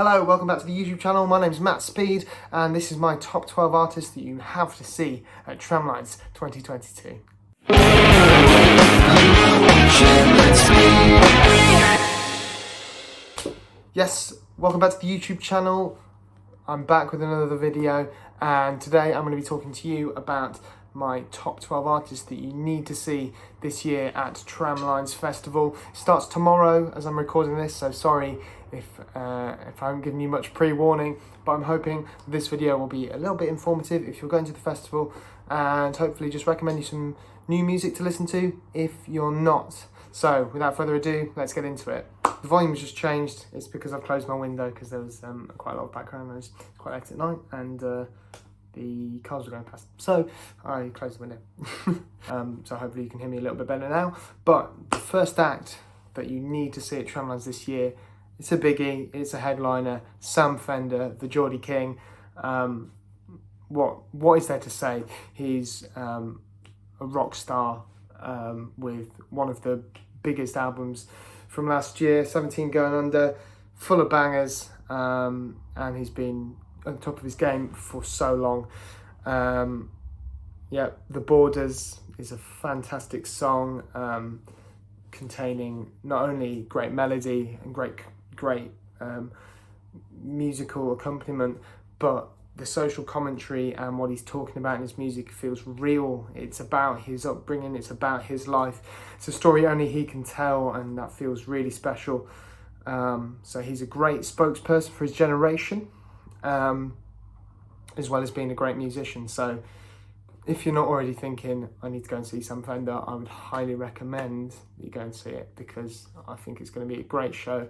Hello, welcome back to the YouTube channel. My name's Matt Speed and this is my top 12 artists that you have to see at Tramlines 2022. Yes, welcome back to the YouTube channel. I'm back with another video and today I'm going to be talking to you about my top 12 artists that you need to see this year at Tramlines Festival. It starts tomorrow as I'm recording this, so sorry if I haven't given you much pre-warning, but I'm hoping this video will be a little bit informative if you're going to the festival, and hopefully just recommend you some new music to listen to if you're not. So without further ado, let's get into it. The volume's just changed. It's because I've closed my window because there was quite a lot of background noise. It's quite late at night and the cars were going past. So I closed the window. So hopefully you can hear me a little bit better now. But the first act that you need to see at Tramlines this year, it's a biggie, it's a headliner, Sam Fender, the Geordie King. What is there to say? He's a rock star with one of the biggest albums from last year, 17 Going Under, full of bangers, and he's been on top of his game for so long. Yeah, The Borders is a fantastic song, containing not only great melody and great musical accompaniment, but the social commentary and what he's talking about in his music feels real. It's about his upbringing, it's about his life. It's a story only he can tell, and that feels really special. So he's a great spokesperson for his generation, as well as being a great musician. So if you're not already thinking, I need to go and see Sam Fender, I would highly recommend that you go and see it, because I think it's going to be a great show.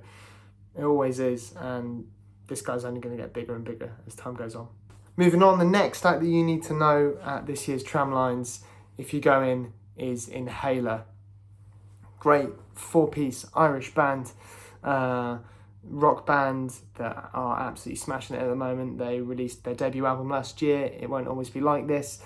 It always is, and this guy's only going to get bigger and bigger as time goes on. Moving on, the next act that you need to know at this year's Tramlines, if you go in, is Inhaler. Great four-piece Irish band, rock band that are absolutely smashing it at the moment. They released their debut album last year, It Won't Always Be Like This.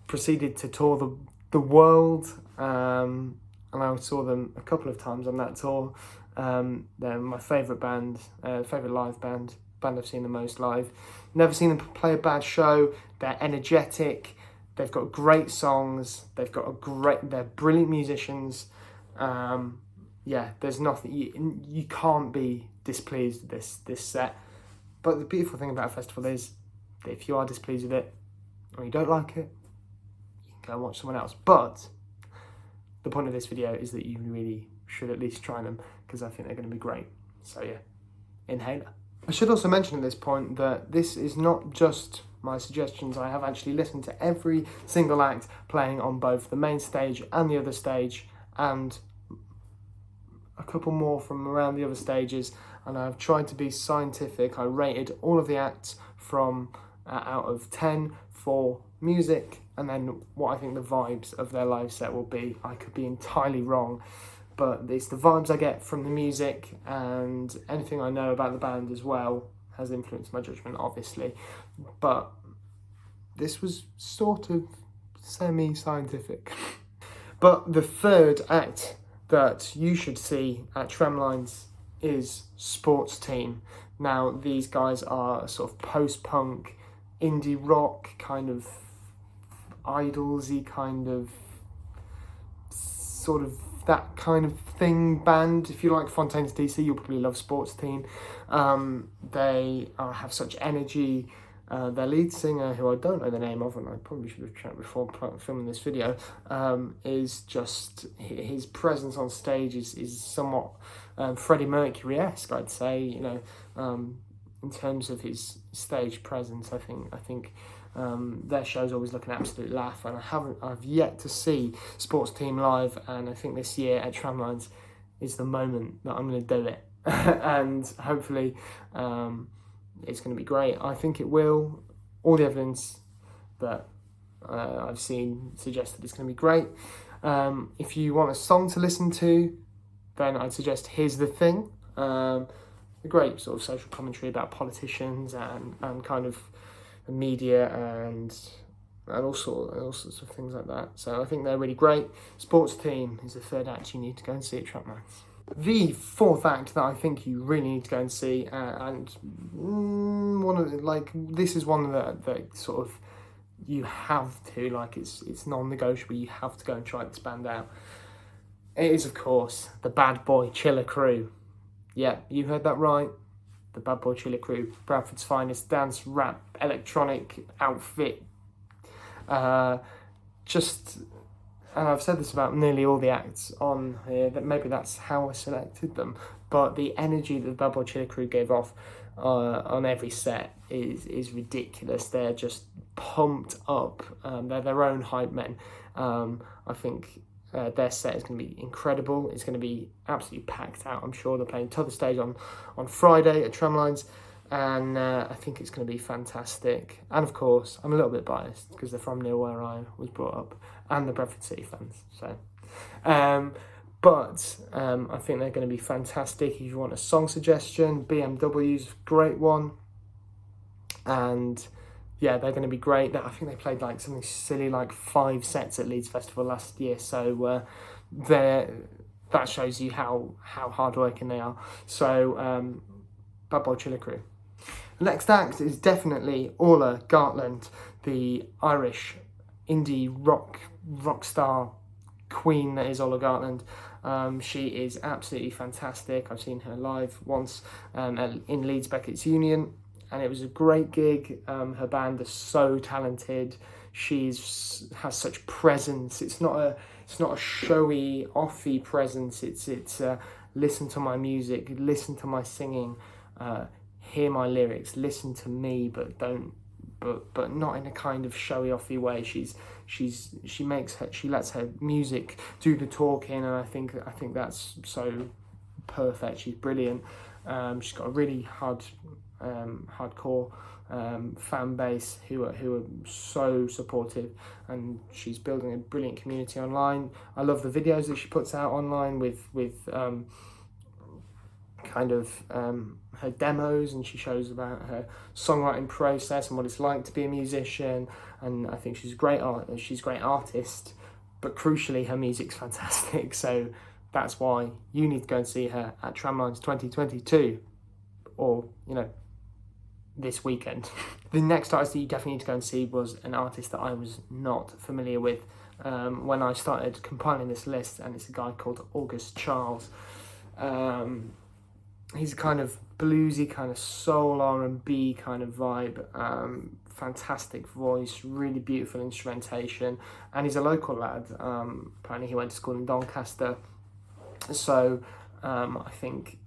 Proceeded to tour the world, and I saw them a couple of times on that tour. They're my favourite band, favourite live band I've seen the most live. Never seen them play a bad show. They're energetic, they've got great songs, they're brilliant musicians. Yeah, there's nothing, you can't be displeased with this set. But the beautiful thing about a festival is that if you are displeased with it, or you don't like it, you can go and watch someone else. But the point of this video is that you really should at least try them, because I think they're going to be great. So yeah, Inhaler. I should also mention at this point that this is not just my suggestions. I have actually listened to every single act playing on both the main stage and the other stage, and a couple more from around the other stages, and I've tried to be scientific. I rated all of the acts from out of 10 for music, and then what I think the vibes of their live set will be. I could be entirely wrong, but it's the vibes I get from the music, and anything I know about the band as well has influenced my judgment, obviously. But this was sort of semi-scientific. But the third act that you should see at Tramlines is Sports Team. Now, these guys are sort of post-punk, indie rock, kind of Idolsy, kind of sort of that kind of thing band. If you like Fontaine's DC, you'll probably love Sports Team. They have such energy. Their lead singer, who I don't know the name of, and I probably should have checked before filming this video, is just, his presence on stage is somewhat Freddie Mercury-esque, I'd say. You know, in terms of his stage presence, I think their show's always look an absolute laugh, and I've yet to see Sports Team live, and I think this year at Tramlines is the moment that I'm going to do it. And hopefully it's going to be great. I think it will. All the evidence that I've seen suggests that it's going to be great. If you want a song to listen to, then I'd suggest Here's the Thing. A great sort of social commentary about politicians and kind of the media and all sorts of things like that. So I think they're really great. Sports Team is the third act you need to go and see at Tramlines. The fourth act that I think you really need to go and see, and one of this is one that sort of you have to, like, it's non-negotiable. You have to go and try this band out. It is, of course, the bad boy Chilli Crew. Yeah, you heard that right. The bad boy Chilli Crew, Bradford's finest dance, rap, electronic outfit. And I've said this about nearly all the acts on here, that maybe that's how I selected them, but the energy that the Bad Boy Chilli Crew gave off on every set is ridiculous. They're just pumped up. They're their own hype men. I think their set is going to be incredible. It's going to be absolutely packed out. I'm sure they're playing T'other Stage on Friday at Tramlines, and I think it's going to be fantastic. And of course, I'm a little bit biased because they're from near where I was brought up, and the Bradford City fans. So, but I think they're going to be fantastic. If you want a song suggestion, BMW's a great one, and yeah, they're going to be great. I think they played like something silly like 5 sets at Leeds Festival last year. So that shows you how hardworking they are. So Bad Boy Chilli Crew. The next act is definitely Orla Gartland, the Irish indie rock star queen that is Orla Gartland. She is absolutely fantastic. I've seen her live once in Leeds Beckett's Union, and it was a great gig. Her band is so talented. She has such presence. It's not a showy, offy presence. It's listen to my music, listen to my singing, hear my lyrics, listen to me, but not in a kind of showy, offy way. She lets her music do the talking, and I think that's so perfect. She's brilliant. She's got a really hardcore fan base who are so supportive, and she's building a brilliant community online. I love the videos that she puts out online with her demos, and she shows about her songwriting process and what it's like to be a musician. And I think she's a great artist, but crucially her music's fantastic. So that's why you need to go and see her at Tramlines 2022, or this weekend. The next artist that you definitely need to go and see was an artist that I was not familiar with when I started compiling this list, and it's a guy called August Charles. He's a kind of bluesy, kind of soul R&B kind of vibe. Fantastic voice, really beautiful instrumentation, and he's a local lad. Apparently he went to school in Doncaster. So I think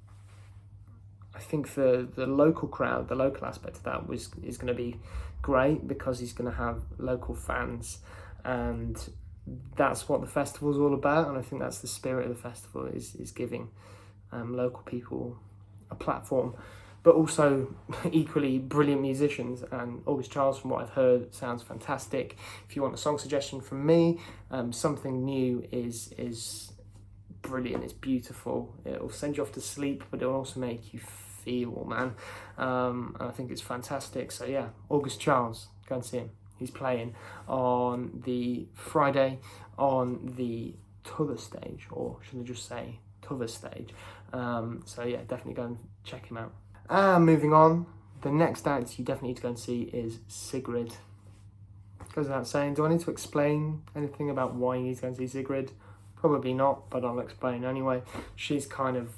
the local crowd, the local aspect of that is going to be great, because he's going to have local fans, and that's what the festival's all about. And I think that's the spirit of the festival, is giving local people a platform, but also equally brilliant musicians. And August Charles, from what I've heard, sounds fantastic. If you want a song suggestion from me, something new is brilliant. It's beautiful. It'll send you off to sleep, but it'll also make you feel, man. And I think it's fantastic. So yeah, August Charles, go and see him. He's playing on the Friday on the T'other Stage, or should I just say T'other Stage. So yeah, definitely go and check him out. Moving on, the next act you definitely need to go and see is Sigrid. Goes without saying, do I need to explain anything about why you need to go and see Sigrid? Probably not, but I'll explain anyway. She's kind of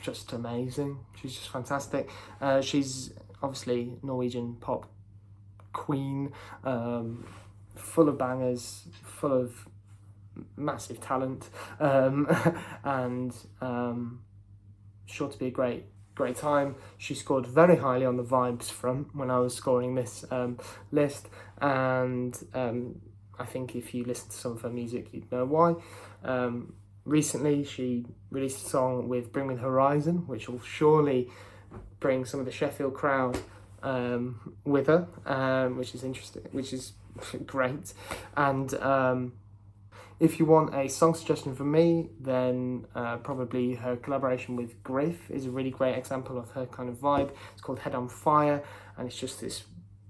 just amazing. She's just fantastic. She's obviously Norwegian pop queen, full of bangers, full of massive talent, and sure to be a great time. She scored very highly on the vibes front when I was scoring this list, and I think if you listen to some of her music, you'd know why. Recently, she released a song with Bring Me the Horizon, which will surely bring some of the Sheffield crowd with her, which is interesting, which is great. And if you want a song suggestion from me, then probably her collaboration with Griff is a really great example of her kind of vibe. It's called Head on Fire, and it's just this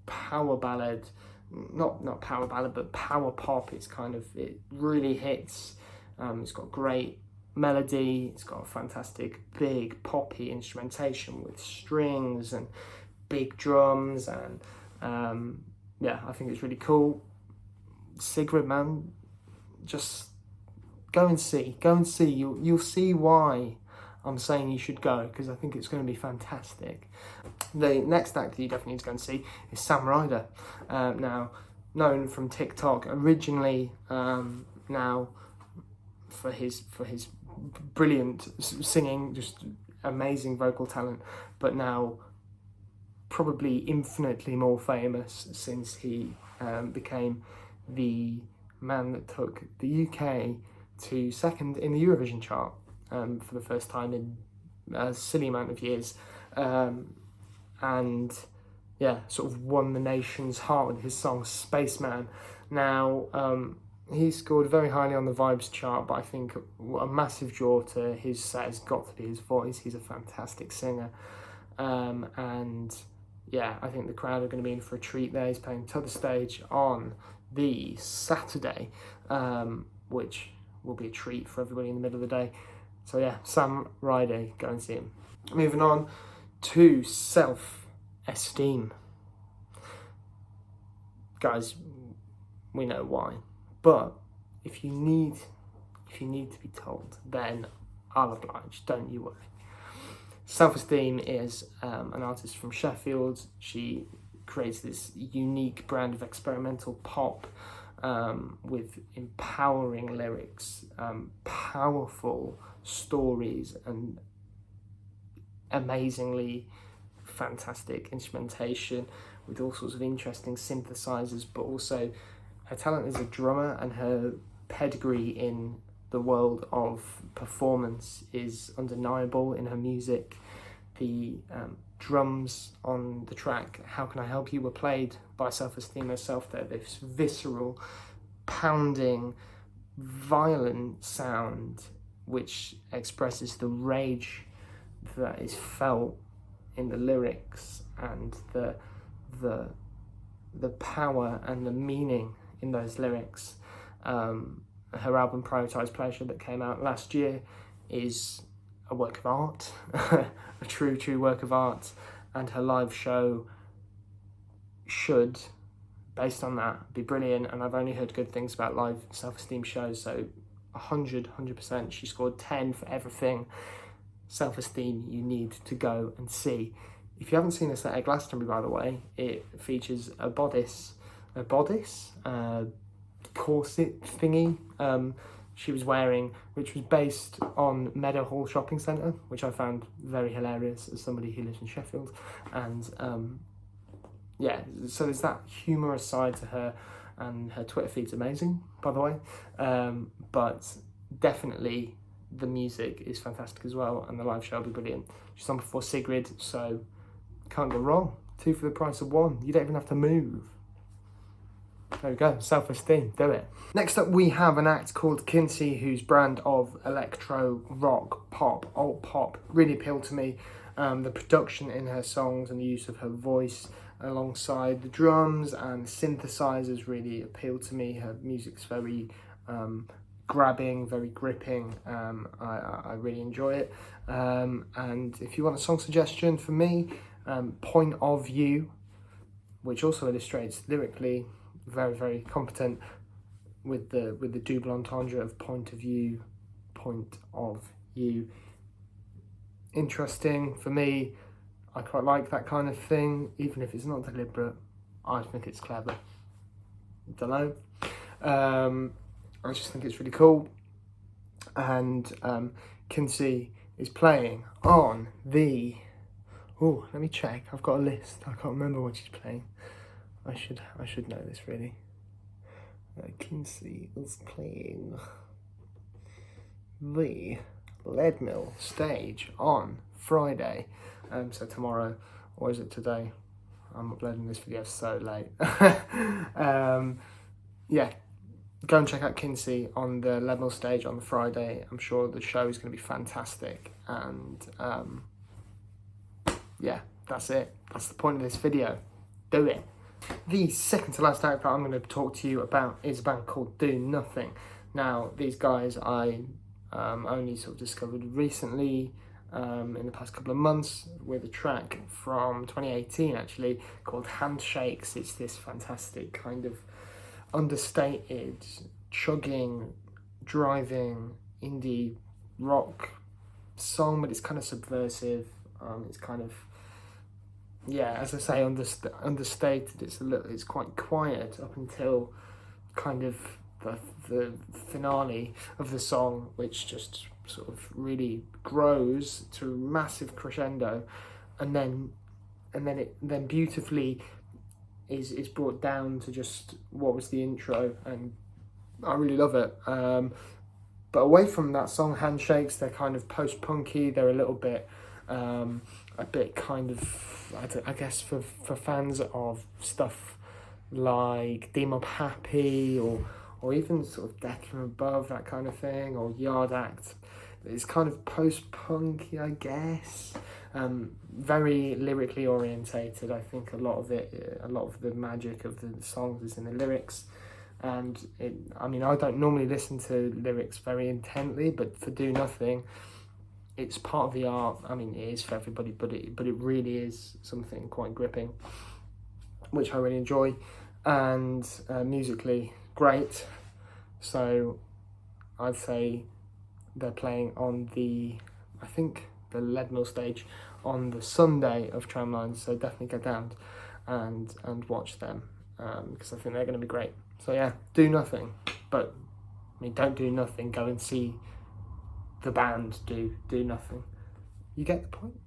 power ballad, not power ballad, but power pop. It really hits. It's got great melody. It's got a fantastic big poppy instrumentation with strings and big drums, and yeah, I think it's really cool. Sigrid, man, just go and see. You'll see why I'm saying you should go, because I think it's going to be fantastic. The next act that you definitely need to go and see is Sam Ryder. Now, known from TikTok originally, now for his brilliant singing, just amazing vocal talent, but now probably infinitely more famous since he became the man that took the UK to second in the Eurovision chart for the first time in a silly amount of years, and yeah, sort of won the nation's heart with his song Spaceman. Now, he scored very highly on the Vibes chart, but I think a massive draw to his set has got to be his voice. He's a fantastic singer, and yeah, I think the crowd are going to be in for a treat there. He's playing to the stage on the Saturday, which will be a treat for everybody in the middle of the day. So yeah, Sam Ryder, go and see him. Moving on to self-esteem. Guys, we know why, but if you need to be told, then I'll oblige, don't you worry. Self-esteem is an artist from Sheffield. She creates this unique brand of experimental pop with empowering lyrics, powerful stories, and amazingly fantastic instrumentation with all sorts of interesting synthesizers, but also her talent as a drummer and her pedigree in the world of performance is undeniable in her music. The drums on the track How Can I Help You were played by Self-Esteem herself there. This visceral, pounding, violent sound which expresses the rage that is felt in the lyrics and the power and the meaning in those lyrics. Her album Prioritise Pleasure that came out last year is a work of art, a true work of art, and her live show should, based on that, be brilliant. And I've only heard good things about live Self-Esteem shows, so 100%. She scored 10 for everything. Self-Esteem, you need to go and see. If you haven't seen this at Glastonbury, by the way, it features a corset thingy she was wearing, which was based on Meadowhall Shopping Centre, which I found very hilarious as somebody who lives in Sheffield. And yeah, so there's that humorous side to her, and her Twitter feed's amazing, by the way. But definitely the music is fantastic as well, and the live show will be brilliant. She's on before Sigrid, so can't go wrong. 2 for the price of 1. You don't even have to move. There we go, Self-Esteem, do it. Next up, we have an act called Kinsey, whose brand of electro, rock, pop, alt pop really appealed to me. The production in her songs and the use of her voice alongside the drums and synthesizers really appealed to me. Her music's very grabbing, very gripping. I really enjoy it. And if you want a song suggestion for me, Point of View, which also illustrates lyrically, very competent with the double entendre of point of view, point of you. Interesting for me. I quite like that kind of thing, even if it's not deliberate. I think it's clever. Don't know. I just think it's really cool. And Kinsey is playing on the... Oh, let me check. I've got a list. I can't remember what she's playing. I should know this really. Kinsey is playing the Leadmill stage on Friday. So tomorrow, or is it today? I'm uploading this video so late. Yeah, go and check out Kinsey on the Leadmill stage on the Friday. I'm sure the show is going to be fantastic. And yeah, that's it. That's the point of this video. Do it. The second to last act that I'm going to talk to you about is a band called Do Nothing. Now, these guys I only sort of discovered recently, in the past couple of months, with a track from 2018 actually called Handshakes. It's this fantastic kind of understated, chugging, driving indie rock song, but it's kind of subversive. It's kind of, yeah, as I say, understated. It's quite quiet up until kind of the finale of the song, which just sort of really grows to a massive crescendo, and then beautifully is brought down to just what was the intro, and I really love it. But away from that song, Handshakes, they're kind of post-punky. They're a little bit, a bit kind of, I guess for fans of stuff like Deem Up Happy or even sort of Deck From Above, that kind of thing, or Yard Act. It's kind of post-punky, I guess. Very lyrically orientated. I think a lot of the magic of the songs is in the lyrics. And I don't normally listen to lyrics very intently, but for Do Nothing, it's part of the art. I mean, it is for everybody, but it really is something quite gripping, which I really enjoy. And musically, great. So I'd say they're playing on the Leadmill stage on the Sunday of Tramlines, so definitely get down and watch them, because I think they're going to be great. So yeah, Do Nothing, but don't do nothing, go and see the band do nothing. You get the point?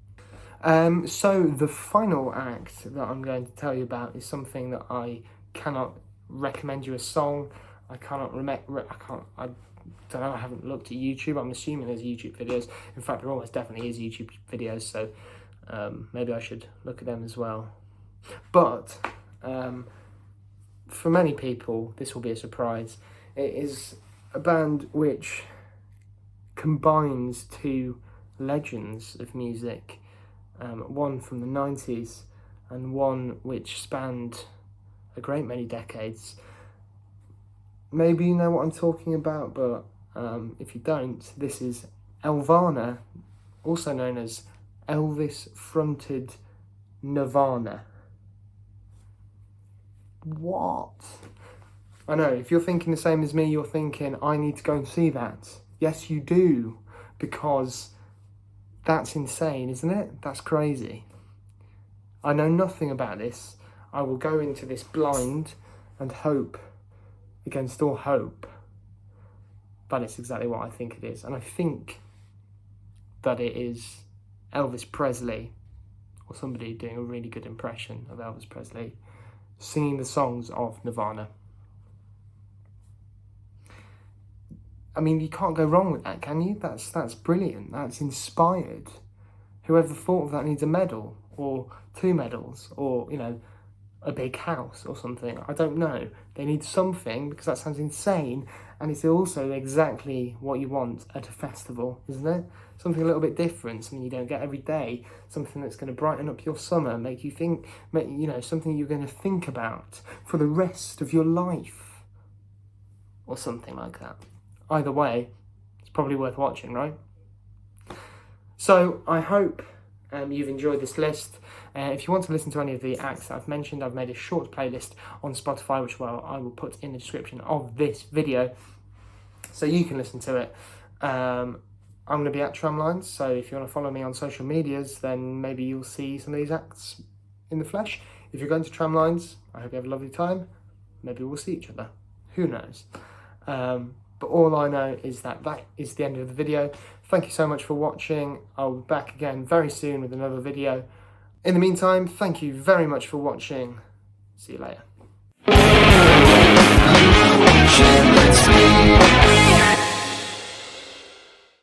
So the final act that I'm going to tell you about is something that I cannot recommend you a song. I don't know, I haven't looked at YouTube. I'm assuming there's YouTube videos. In fact, there almost definitely is YouTube videos, so maybe I should look at them as well. But for many people, this will be a surprise. It is a band which combines two legends of music, one from the 90s and one which spanned a great many decades. Maybe you know what I'm talking about, but if you don't, this is Elvana, also known as Elvis-fronted Nirvana. What? I know, if you're thinking the same as me, you're thinking, I need to go and see that. Yes, you do, because that's insane, isn't it? That's crazy. I know nothing about this. I will go into this blind and hope against all hope that it's exactly what I think it is. And I think that it is Elvis Presley, or somebody doing a really good impression of Elvis Presley, singing the songs of Nirvana. I mean, you can't go wrong with that, can you? That's brilliant. That's inspired. Whoever thought of that needs a medal, or 2 medals, or, a big house or something. I don't know. They need something, because that sounds insane, and it's also exactly what you want at a festival, isn't it? Something a little bit different, something you don't get every day, something that's going to brighten up your summer, make you think, something you're going to think about for the rest of your life, or something like that. Either way, it's probably worth watching, right? So I hope you've enjoyed this list. If you want to listen to any of the acts that I've mentioned, I've made a short playlist on Spotify, which I will put in the description of this video, so you can listen to it. I'm going to be at Tramlines, so if you want to follow me on social medias, then maybe you'll see some of these acts in the flesh. If you're going to Tramlines, I hope you have a lovely time. Maybe we'll see each other. Who knows? But all I know is that is the end of the video. Thank you so much for watching. I'll be back again very soon with another video. In the meantime, thank you very much for watching. See you later.